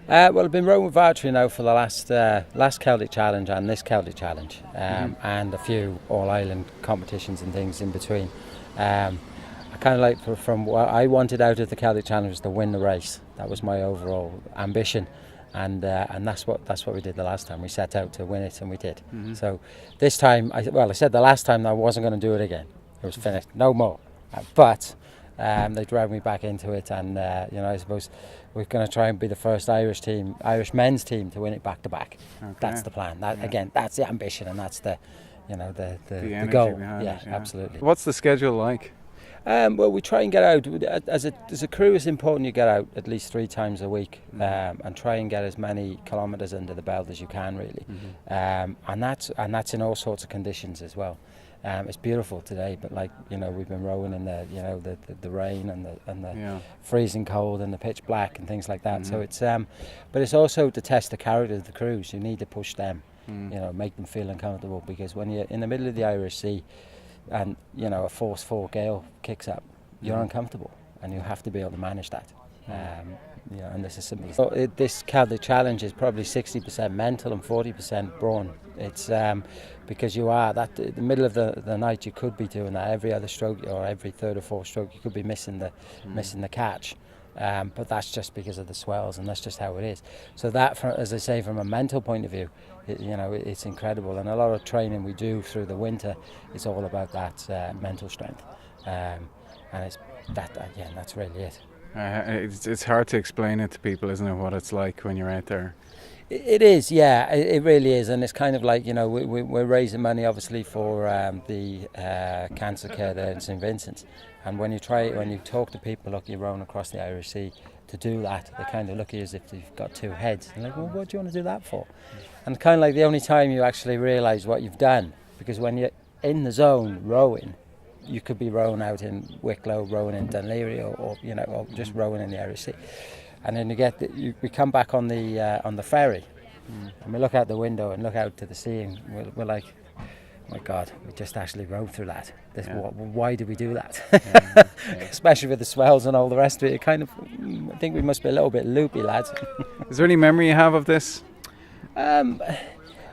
Well, I've been rowing with archery now for the last Celtic Challenge and this Celtic Challenge, and a few All-Ireland competitions and things in between. I kind of like, from what I wanted out of the Celtic Challenge was to win the race. That was my overall ambition, and that's what we did the last time. We set out to win it, and we did. So this time, I said the last time that I wasn't going to do it again. It was finished, no more. But they dragged me back into it, and I suppose we're going to try and be the first Irish men's team to win it back to back. Okay. That's the plan. Again, that's the ambition, and that's the energy goal. behind Yeah, it, absolutely. What's the schedule like? Well, we try and get out as a crew. It's important you get out at least 3 times a week, and try and get as many kilometres under the belt as you can, really. And that's in all sorts of conditions as well. It's beautiful today, but we've been rowing in the rain and the freezing cold and the pitch black and things like that. So it's but it's also to test the character of the crews. You need to push them, make them feel uncomfortable, because when you're in the middle of the Irish Sea and a force 4 gale kicks up, you're uncomfortable, and you have to be able to manage that. And this is simple. So this Celtic Challenge is probably 60% mental and 40% brawn. It's because you are in the middle of the night. You could be doing that every other stroke, or every third or fourth stroke. You could be missing the catch, but that's just because of the swells, and that's just how it is. So that, as I say, from a mental point of view, it's incredible. And a lot of training we do through the winter is all about that mental strength, and it's that's really it. It's hard to explain it to people, isn't it, what it's like when you're out there? It is, yeah, it really is. And it's kind of like, we're raising money obviously for the cancer care there in St Vincent's, and when you talk to people, look, you're rowing across the Irish Sea, to do that, they kind of look at you as if you've got 2 heads. They're like, well, what do you want to do that for? And kind of like the only time you actually realise what you've done, because when you're in the zone rowing, you could be rowing out in Wicklow, rowing in Dunleary, or just rowing in the Irish Sea, and then we come back on the ferry, and we look out the window and look out to the sea, and we're like, oh my God, we just actually rowed through that. Why did we do that? Especially with the swells and all the rest of it. I think we must be a little bit loopy, lads. Is there any memory you have of this?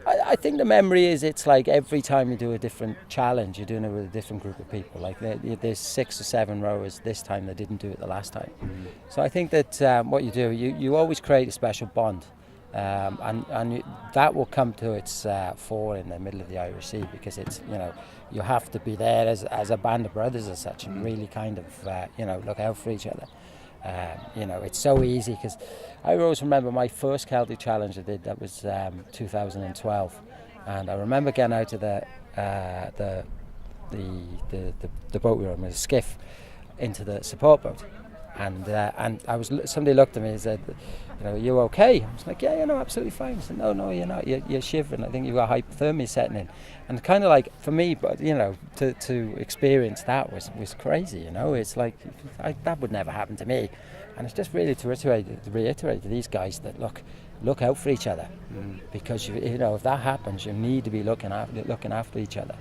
I think the memory is, it's like every time you do a different challenge, you're doing it with a different group of people. Like there's 6 or 7 rowers this time that didn't do it the last time. So I think that what you do, you always create a special bond, and that will come to its fore in the middle of the Irish Sea, because it's you have to be there as a band of brothers as such, and really kind of look out for each other. It's so easy, because I always remember my first Celtic Challenge I did. That was 2012, and I remember getting out of the boat we were on, a skiff, into the support boat, and somebody looked at me and said, are you okay? I was like, yeah, absolutely fine. I said, no, you're not. You're shivering. I think you've got hypothermia setting in. And kind of like, for me, but to experience that was crazy. It's like that would never happen to me. And it's just really to reiterate to these guys that look out for each other, because if that happens, you need to be looking after each other.